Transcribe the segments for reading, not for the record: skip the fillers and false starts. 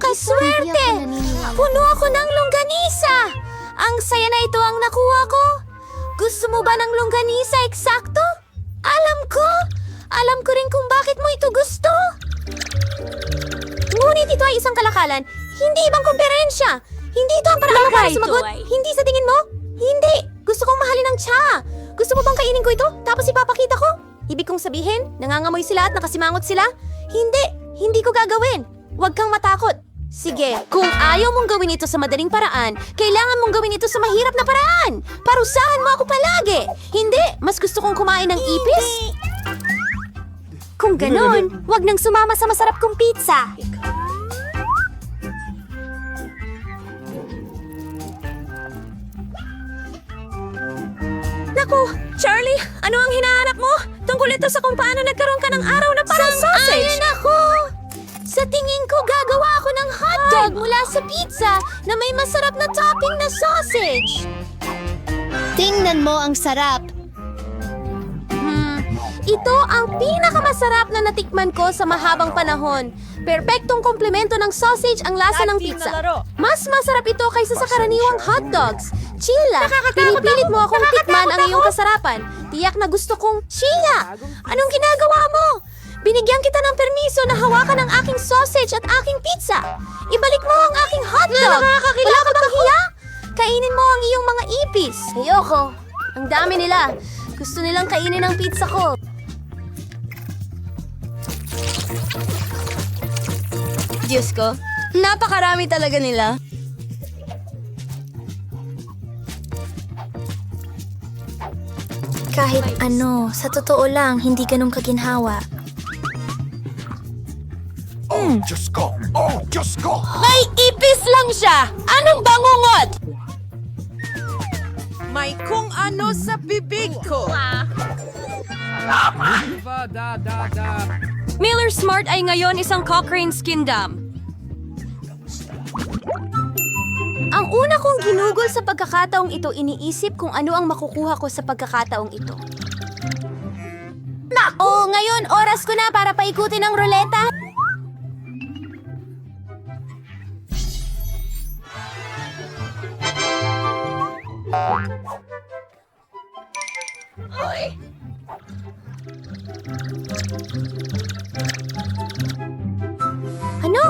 kaswerte! Puno ako ng longganisa! Ang saya na ito ang nakuha ko! Gusto mo ba ng longganisa eksakto? Alam ko! Alam ko rin kung bakit mo ito gusto! Ngunit ito ay isang kalakalan, hindi ibang kumperensya! Hindi ito ang paraan mo para sumagot! Hindi sa tingin mo? Hindi! Gusto kong mahalin ng tsa! Gusto mo bang kainin ko ito, tapos ipapakita ko? Ibig kong sabihin, nangangamoy sila at nakasimangot sila? Hindi! Hindi ko gagawin! Huwag kang matakot! Sige, kung ayaw mong gawin ito sa madaling paraan, kailangan mong gawin ito sa mahirap na paraan! Parusahan mo ako palagi! Hindi! Mas gusto kong kumain ng ipis? Kung ganon, huwag nang sumama sa masarap kong pizza! Naku, Charlie, ano ang hinahanap mo? Tungkol ito sa kung paano nagkaroon ka ng araw na parang sausage. Ayon ako! Sa tingin ko, gagawa ako ng hotdog mula sa pizza na may masarap na topping na sausage. Tingnan mo ang sarap. Ito ang pinakamasarap na natikman ko sa mahabang panahon. Perpektong komplemento ng sausage ang lasa ng pizza. Mas masarap ito kaysa sa karaniwang hotdogs. Sheila, pinipilit mo akong tikman ang iyong kasarapan. Tiyak na gusto kong... Sheila, anong ginagawa mo? Binigyan kita ng permiso na hawakan ang aking sausage at aking pizza. Ibalik mo ang aking hotdog. Wala ka bang hiya? Kainin mo ang iyong mga ipis. Ayoko. Ang dami nila. Gusto nilang kainin ang pizza ko. Diyos ko, napakarami talaga nila. Kahit ano, sa totoo lang, hindi ganun kaginhawa. Oh, Diyos ko! Oh, Diyos ko! May ipis lang siya! Anong bangungot? May kung ano sa bibig ko. Miller Smart ay ngayon isang Cochrane skin dam. Ang una kong ginugol sa pagkakataong ito, iniisip kung ano ang makukuha ko sa pagkakataong ito. Oo, ngayon, oras ko na para paikutin ang ruleta. Ano?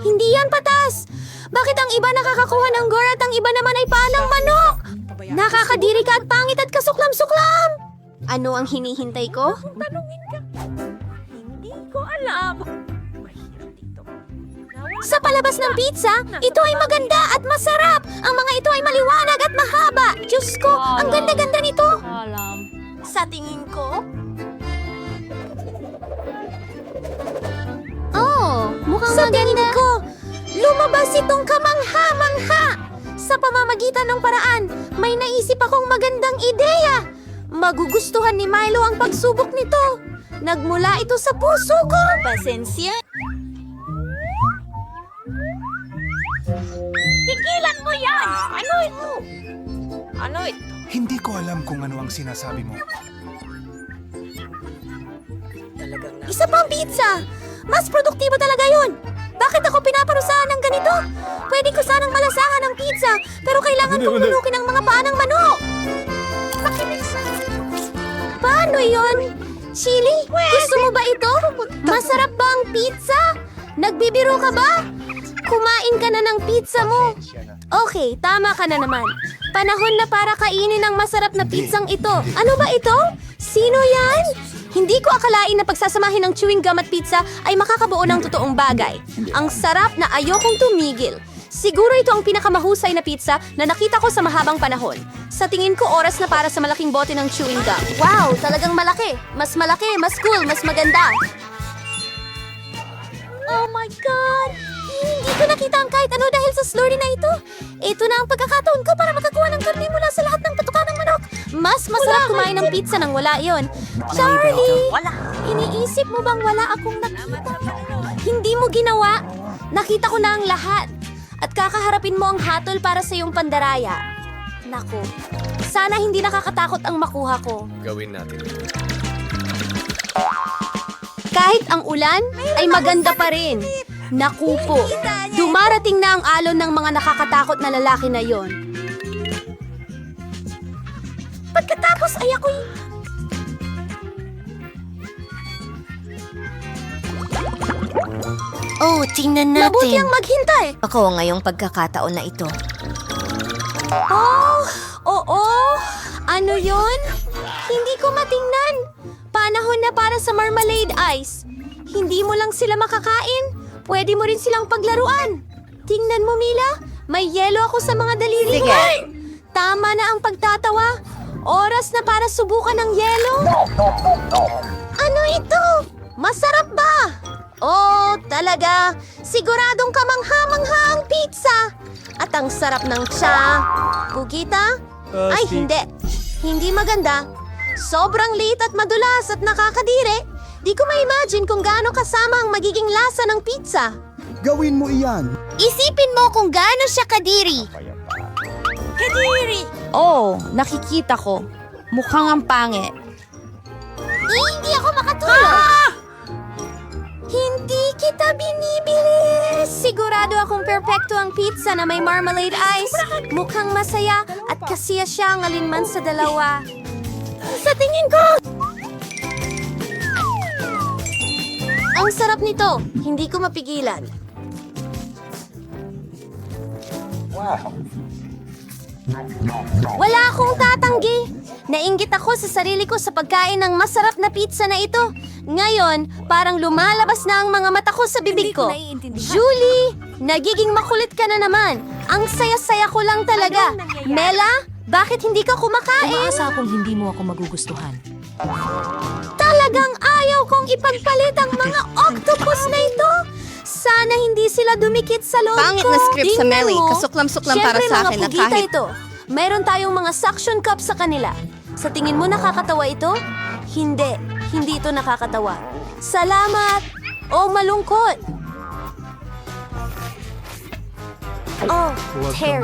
Hindi yan patas! Bakit ang iba nakakakuha ng gore at ang iba naman ay panang manok? Nakakadiri ka at pangit at kasuklam-suklam! Ano ang hinihintay ko? Tanungin ka. Hindi ko alam. Mahirap dito. Sa palabas ng pizza, ito ay maganda at masarap! Ang mga ito ay maliwanag at mahaba! Diyos ko, ang ganda-ganda nito! Sa tingin ko... Oh, mukhang sa tingin ko, lumabas itong kamangha-mangha! Sa pamamagitan ng paraan, may naisip akong magandang ideya! Magugustuhan ni Milo ang pagsubok nito! Nagmula ito sa puso ko! Pasensya. Tigilan mo yan! Ano ito? Ano ito? Hindi ko alam kung ano ang sinasabi mo. Isa pang pizza! Mas produktibo talaga yun! Bakit ako pinaparusahan ng ganito? Pwede ko sanang malasahan ng pizza, pero kailangan kong lunukin ang mga paa ng manok! Paano yun? Chili, gusto mo ba ito? Masarap ba ang pizza? Nagbibiro ka ba? Kumain ka na ng pizza mo. Okay, tama ka na naman. Panahon na para kainin ang masarap na pizzang ito. Ano ba ito? Sino yan? Hindi ko akalain na pagsasamahin ng chewing gum at pizza ay makakabuo ng totoong bagay. Ang sarap na ayokong tumigil. Siguro ito ang pinakamahusay na pizza na nakita ko sa mahabang panahon. Sa tingin ko, oras na para sa malaking bote ng chewing gum. Wow, talagang malaki, mas cool, mas maganda. Oh my God! Hindi ko nakita ang kahit ano dahil sa slurry na ito. Ito na ang pagkakataon ko para makakuha ng karne mula sa lahat ng patuka ng manok. Mas masarap kumain ng pizza nang wala yon. Charlie! Iniisip mo bang wala akong nakita? Hindi mo ginawa. Nakita ko na ang lahat. At kakaharapin mo ang hatol para sa iyong pandaraya. Naku, sana hindi nakakatakot ang makuha ko. Gawin natin. Kahit ang ulan ay maganda pa rin. Naku po, dumarating na ang alon ng mga nakakatakot na lalaki na yon. Pagkatapos ay ako'y... Oh, tingnan Mabuti natin. ang maghintay. Ako ngayong pagkakataon na ito. Oh, oo. Ano yon? Hindi ko matingnan. Panahon na para sa marmalade ice. Hindi mo lang sila makakain. Pwede mo rin silang paglaruan. Tingnan mo, Mila. May yelo ako sa mga daliri Sige. mo. Tama na ang pagtatawa. Oras na para subukan ng yelo. Ano ito? Masarap ba? Oh, talaga. Siguradong kamangha-mangha ang pizza. At ang sarap ng tsa. Pugita? Ay, hindi. Hindi maganda. Sobrang liit at madulas at nakakadiri. Di ko ma-imagine kung gaano kasama ang magiging lasa ng pizza. Gawin mo iyan. Isipin mo kung gaano siya kadiri. Kadiri! Oh, nakikita ko. Mukhang ang pangit. Hindi ako makatulog. Hindi kita binibili. Sigurado akong perpekto ang pizza na may marmalade ice. Mukhang masaya at kasiya siya ang alinman sa dalawa. Sa tingin ko! Ang sarap nito. Hindi ko mapigilan. Wala akong tatanggi. Nainggit ako sa sarili ko sa pagkain ng masarap na pizza na ito. Ngayon, parang lumalabas na ang mga mata ko sa bibig ko. Julie, nagiging makulit ka na naman. Ang saya-saya ko lang talaga. Mela, bakit hindi ka kumakain? Umaasa akong hindi mo ako magugustuhan. Talagang ayaw kong ipagpalit ang mga octopus na ito. Sana hindi sila dumikit sa loob Pangit ko. na script sa Tingnan Melly. mo. Kasuklam-suklam para Siyempre, sa mga akin na pugita kahit- ito. Mayroon tayong mga suction cup sa kanila. Sa tingin mo nakakatawa ito? Hindi. Hindi ito nakakatawa. Salamat! O malungkot! Oh, Terry.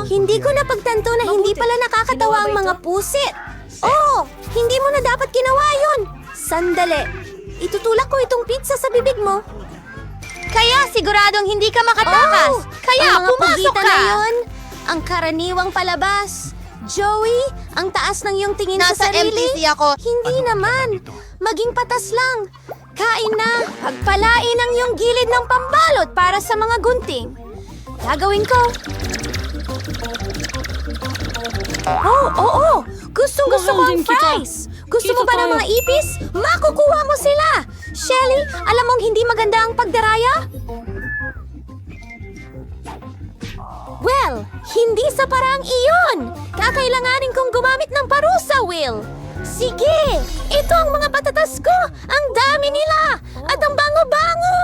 Hindi ko napagtanto na hindi pala nakakatawa ang mga pusit. Oh, hindi mo na dapat ginawa yun. Sandali. Itutulak ko itong pizza sa bibig mo. Kaya siguradong hindi ka makatakas. Oh, Kaya ang mga pumasok pugita ka. na yun, ang karaniwang palabas. Joey, ang taas ng iyong tingin Nasa sa sarili. MTC ako. Hindi naman. Maging patas lang. Kain na. Pagpalain ang iyong gilid ng pambalot para sa mga gunting. Gagawin ko. Oo. Gustong-gusto ko ang fries. Gusto mo ba ng mga ipis? Makukuha mo sila. Shelly, alam mong hindi maganda ang pagdaraya? Well, hindi sa paraang iyon. Kakailanganin kong gumamit ng parusa, Will. Sige, ito ang mga patatas ko. Ang dami nila. At ang bango-bango.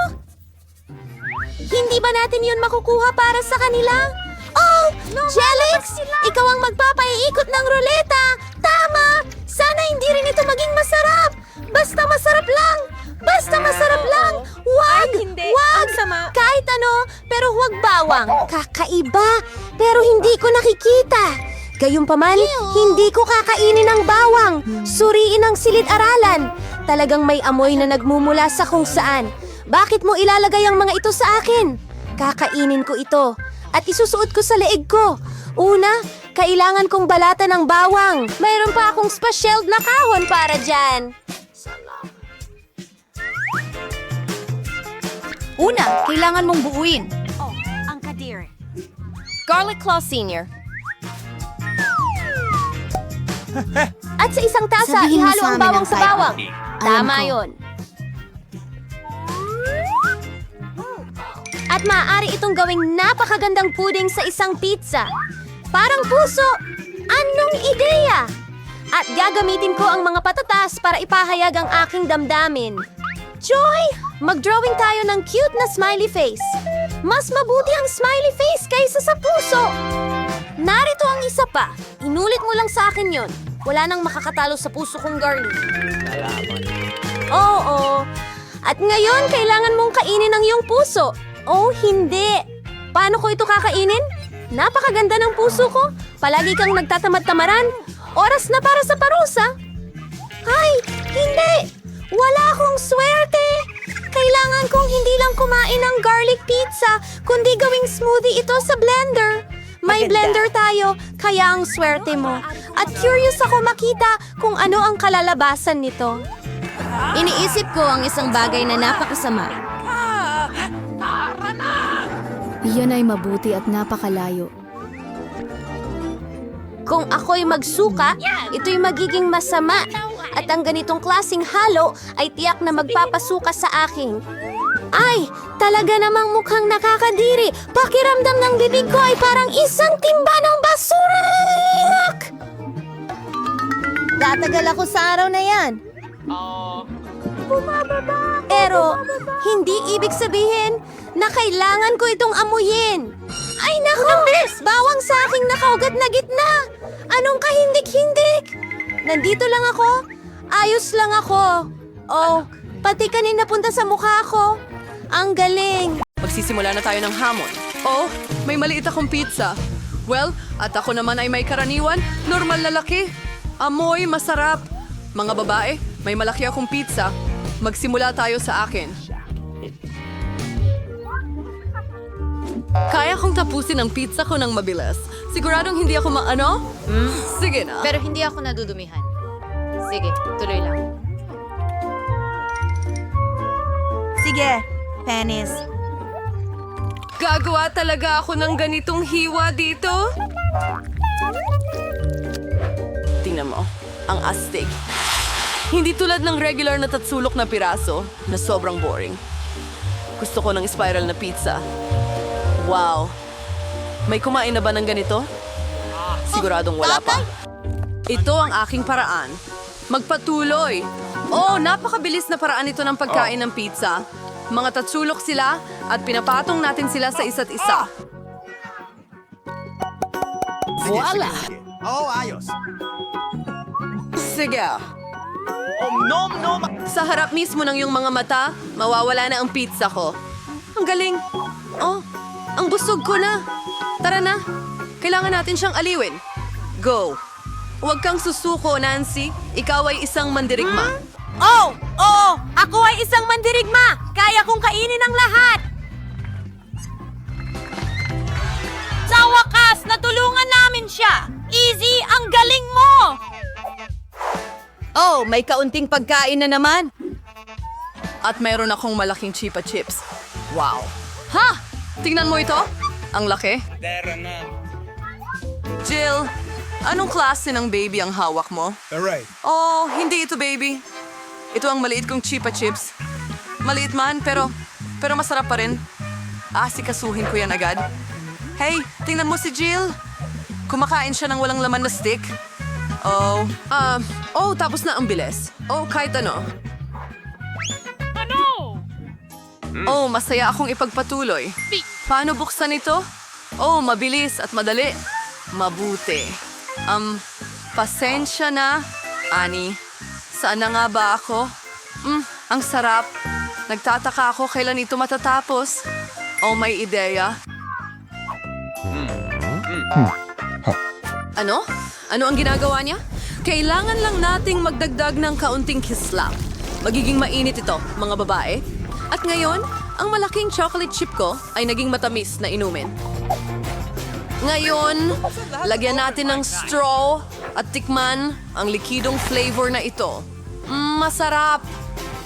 Hindi ba natin yun makukuha para sa kanila? Oh, Jelix! Ikaw ang magpapaiikot ng ruleta. Tama! Sana hindi rin ito maging masarap. Basta masarap lang. Basta masarap lang. Wag! hindi. Wag! Ang sama. Kahit ano, pero huwag bawang. Kakaiba, pero hindi ko nakikita. Gayunpaman, hindi ko kakainin ang bawang. Suriin ang silid-aralan. Talagang may amoy na nagmumula sa kung saan. Bakit mo ilalagay ang mga ito sa akin? Kakainin ko ito at isusuot ko sa leeg ko. Una, kailangan kong balatan ng bawang. Mayroon pa akong special na kahon para dyan. Una, kailangan mong buuin. Oh, ang kadiri. Garlic Claw Senior. At sa isang tasa, Sabihin mo ihalo sa ang amin bawang ang sa type. bawang. Alam Tama ko. yon. At maaari itong gawing napakagandang puding sa isang pizza. Parang puso. Anong ideya? At gagamitin ko ang mga patatas para ipahayag ang aking damdamin. Joy! Mag-drawing tayo ng cute na smiley face. Mas mabuti ang smiley face kaysa sa puso. Narito ang isa pa. Inulit mo lang sa akin yon. Wala nang makakatalo sa puso kong girly. Oo. At ngayon, kailangan mong kainin ang iyong puso. Oh, hindi. Paano ko ito kakainin? Napakaganda ng puso ko. Palagi kang nagtatamad-tamaran. Oras na para sa parusa. Ay, hindi. Wala akong swerte. Kailangan kailangan kong hindi lang kumain ng garlic pizza, kundi gawing smoothie ito sa blender. May blender tayo, kaya ang swerte mo. At curious ako makita kung ano ang kalalabasan nito. Iniisip ko ang isang bagay na napakasama. Iyan ay mabuti at napakalayo. Kung ako'y magsuka, ito'y magiging masama. At ang ganitong klaseng halo ay tiyak na magpapasuka sa akin. Ay, talaga namang mukhang nakakadiri. Pakiramdam ng bibig ko ay parang isang timba ng basura. Tatagal ako sa araw na yan. Pero, hindi ibig sabihin na kailangan ko itong amuyin. Ay nako! Bawang sa aking nakaugat na gitna! Anong kahindik-hindik? Nandito lang ako. Ayos lang ako. Oh, pati kanina punta sa mukha ko. Ang galing. Magsisimula na tayo ng hamon. Oh, may maliit akong pizza. Well, at ako naman ay may karaniwan, normal na laki. Amoy, masarap. Mga babae, may malaki akong pizza. Magsimula tayo sa akin. Kaya kong tapusin ang pizza ko ng mabilis. Siguradong hindi ako maano? Sige na. Pero hindi ako nadudumihan. Sige, tuloy lang. Sige, Penis. Gagawa talaga ako ng ganitong hiwa dito? Tingnan mo, ang astig. Hindi tulad ng regular na tatsulok na piraso na sobrang boring. Gusto ko ng spiral na pizza. Wow! May kumain na ba ng ganito? Siguradong wala pa. Ito ang aking paraan. Magpatuloy! Oh, napakabilis na paraan ito ng pagkain ng pizza. Mga tatsulok sila at pinapatong natin sila sa isa't isa. Voila! Oh, ayos. Sige. Sa harap mismo ng iyong mga mata, mawawala na ang pizza ko. Ang galing. Oh, ang busog ko na. Tara na. Kailangan natin siyang aliwin. Go. Huwag kang susuko, Nancy. Ikaw ay isang mandirigma. Oh! Oo! Ako ay isang mandirigma! Kaya kong kainin ang lahat! Sa wakas, natulungan namin siya! Easy, ang galing mo! Oh, may kaunting pagkain na naman. At mayroon akong malaking chipa chips. Wow. Ha! Tingnan mo ito. Ang laki. Jill, anong klase ng baby ang hawak mo? Alright. Oh, hindi ito baby. Ito ang maliit kong chipa chips. Maliit man, pero masarap pa rin. Asikasuhin ko yan agad. Hey, tingnan mo si Jill. Kumakain siya ng walang laman na stick. Tapos na ang bilis. Oh, kahit ano. Oh, masaya akong ipagpatuloy. Paano buksan ito? Oh, mabilis at madali. Mabuti. Pasensya na, Annie. Saan na nga ba ako? Ang sarap. Nagtataka ako kailan ito matatapos. Oh, may ideya. Ano? Ano ang ginagawa niya? Kailangan lang nating magdagdag ng kaunting kislap. Magiging mainit ito, mga babae. At ngayon, ang malaking chocolate chip ko ay naging matamis na inumin. Ngayon, lagyan natin ng straw at tikman ang likidong flavor na ito. Masarap!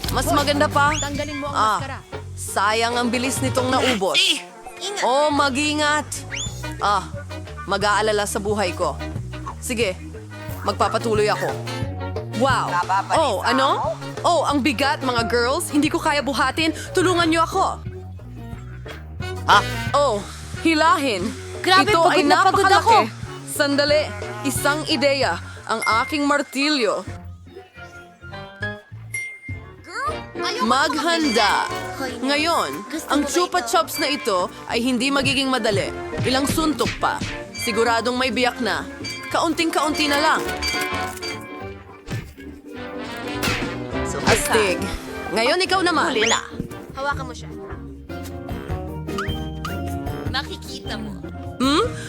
Mas maganda pa. Tanggalin mo ang maskara. Sayang ang bilis nitong naubos. Oh, mag-ingat! Mag-aalala sa buhay ko. Sige, magpapatuloy ako. Wow! Oh, ano? Oh, ang bigat, mga girls. Hindi ko kaya buhatin. Tulungan niyo ako. Oh, hilahin. Grabe, Ito ay pagod na pagod napakalaki. ako. Sandali, isang ideya. Ang aking martilyo. Maghanda. Ngayon, ang chupa chops na ito ay hindi magiging madali. Ilang suntok pa. Siguradong may biyak na. Kaunting-kaunti na lang. Astig. Ngayon ikaw naman. Huli na. Hawakan mo siya. Makikita mo.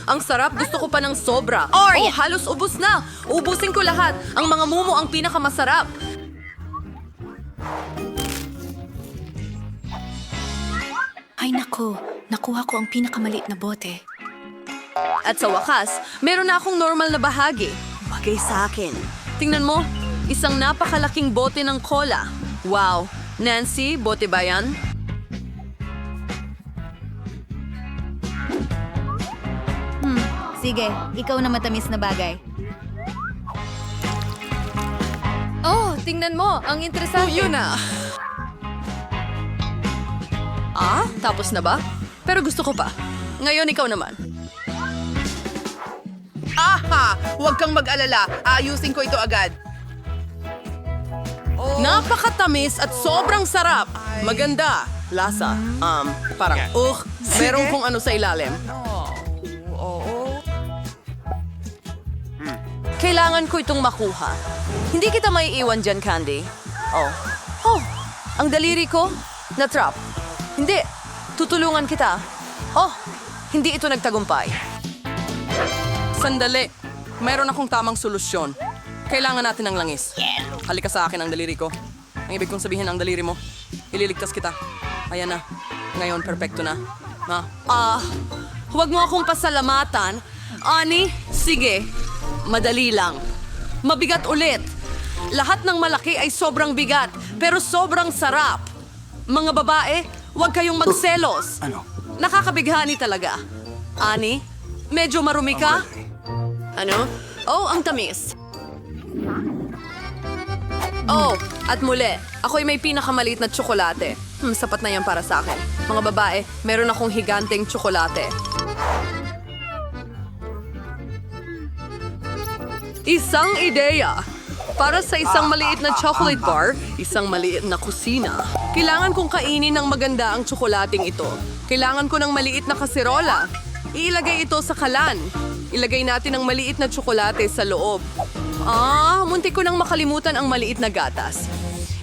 Ang sarap. Gusto ko pa ng sobra. Oh, halos ubos na. Ubusin ko lahat. Ang mga mumo ang pinakamasarap. Ay nako, nakuha ko ang pinakamaliit na bote. At sa wakas, meron na akong normal na bahagi. Bagay sa akin. Tingnan mo, isang napakalaking bote ng cola. Wow! Nancy, bote ba yan? Sige, ikaw na matamis na bagay. Oh, tingnan mo. Ang interesante. Yun na. Ah, tapos na ba? Pero gusto ko pa. Ngayon ikaw naman. Aha! Huwag kang mag-alala. Ayusin ko ito agad. Napakatamis at sobrang sarap. Maganda. Lasa. Parang, meron kung ano sa ilalim. Kailangan ko itong makuha. Hindi kita maiiwan dyan, Candy. Oh, ang daliri ko, na-trap. Hindi, tutulungan kita. Oh, hindi ito nagtagumpay. Sandali, mayroon akong tamang solusyon. Kailangan natin ng langis. Halika sa akin ang daliri ko. Ang ibig kong sabihin ang daliri mo. Ililigtas kita. Ayan na. Ngayon, perpekto na. Huwag mo akong pasalamatan. Ani, sige. Madali lang. Mabigat ulit. Lahat ng malaki ay sobrang bigat, pero sobrang sarap. Mga babae, huwag kayong magselos. Nakakabighani talaga. Ani, medyo marumi ka? Ano? Oh, ang tamis. Oh, at muli, ako'y may pinakamaliit na tsokolate. Sapat na yan para sa akin. Mga babae, meron akong higanteng tsokolate. Isang ideya. Para sa isang maliit na chocolate bar, isang maliit na kusina. Kailangan kong kainin ng maganda ang tsokolating ito. Kailangan ko ng maliit na kaserola. Iilagay ito sa kalan. Ilagay natin ang maliit na tsokolate sa loob. Muntik ko nang makalimutan ang maliit na gatas.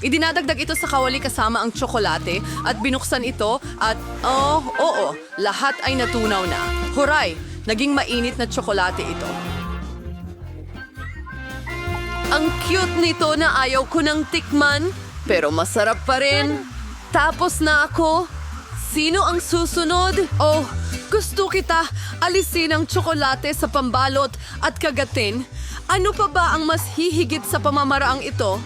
Idinadagdag ito sa kawali kasama ang tsokolate at binuksan ito at, oo, lahat ay natunaw na. Huray, naging mainit na tsokolate ito. Ang cute nito na ayaw ko ng tikman, pero masarap pa rin. Tapos na ako. Sino ang susunod? Oh, gusto kita. Alisin ang tsokolate sa pambalot at kagatin. Ano pa ba ang mas hihigit sa pamamaraang ito?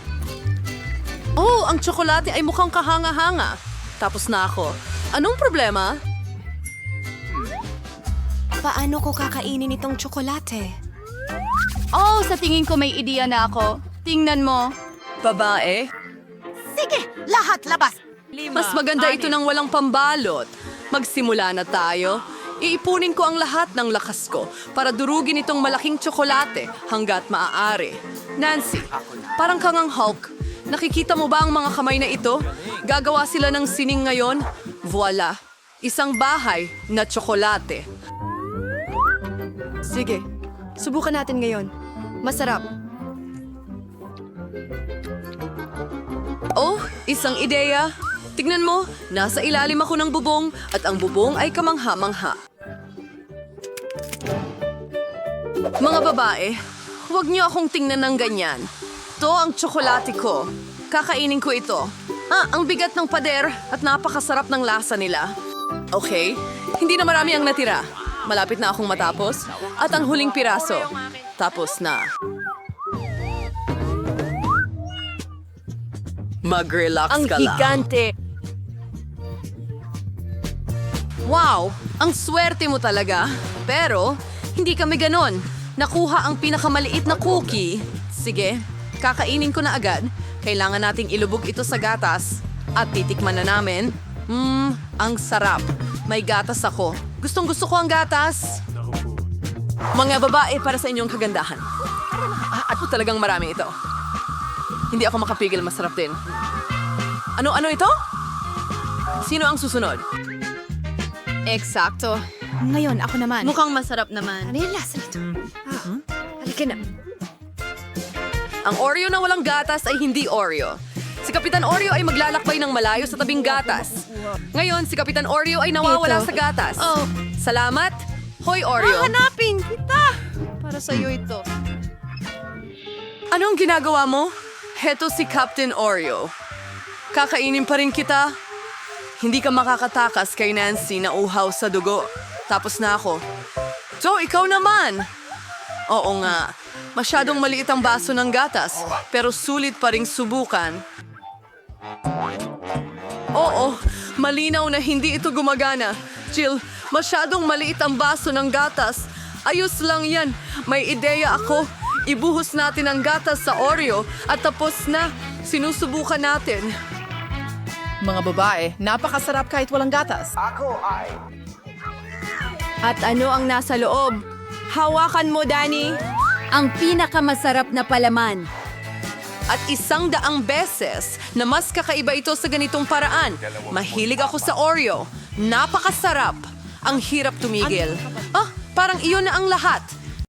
Oh, ang tsokolate ay mukhang kahanga-hanga. Tapos na ako. Anong problema? Paano ko kakainin itong tsokolate? Oh, sa tingin ko may ideya na ako. Tingnan mo. Babae? Sige, lahat labas! Mas maganda ito ng walang pambalot. Magsimula na tayo. Iipunin ko ang lahat ng lakas ko para durugin itong malaking tsokolate hanggat maaari. Nancy, parang kang ang Hulk. Nakikita mo ba ang mga kamay na ito? Gagawa sila ng sining ngayon. Voila! Isang bahay na tsokolate. Sige, subukan natin ngayon. Masarap. Oh, isang ideya. Tignan mo, nasa ilalim ako ng bubong at ang bubong ay kamangha-mangha. Mga babae, huwag niyo akong tingnan ng ganyan. Ito ang tsokolate ko. Kakainin ko ito. Ang bigat ng pader at napakasarap ng lasa nila. Okay, hindi na marami ang natira. Malapit na akong matapos. At ang huling piraso. Tapos na. Mag-relax ka lang. Higante. Wow! Ang swerte mo talaga. Pero, hindi kami ganon. Nakuha ang pinakamaliit na cookie. Sige, kakainin ko na agad. Kailangan nating ilubog ito sa gatas. At titikman na namin. Ang sarap. May gatas ako. Gustong-gusto ko ang gatas. Mga babae, para sa inyong kagandahan. At talagang marami ito. Hindi ako makapigil, masarap din. Ano ito? Sino ang susunod? Eksakto. Ngayon, ako naman. Mukhang masarap naman. Ano yung lasa nito? Halika na. Ang Oreo na walang gatas ay hindi Oreo. Si Kapitan Oreo ay maglalakbay ng malayo sa tabing gatas. Ngayon, si Kapitan Oreo ay nawawala sa gatas. Oh. Salamat. Hoy, Oreo. Hanapin kita! Para sa'yo ito. Anong ginagawa mo? Heto si Captain Oreo. Kakainin pa rin kita. Hindi ka makakatakas kay Nancy na uhaw sa dugo. Tapos na ako. So, ikaw naman! Oo nga, masyadong maliit ang baso ng gatas, pero sulit pa ring subukan. Oo, malinaw na hindi ito gumagana. Jill, masyadong maliit ang baso ng gatas. Ayos lang yan. May ideya ako. Ibuhos natin ang gatas sa Oreo at tapos na. Sinusubukan natin. Mga babae, napakasarap kahit walang gatas. At ano ang nasa loob? Hawakan mo, Danny. Ang pinakamasarap na palaman. At 100 beses na mas kakaiba ito sa ganitong paraan. Mahilig ako sa Oreo. Napakasarap. Ang hirap tumigil. Parang iyon na ang lahat.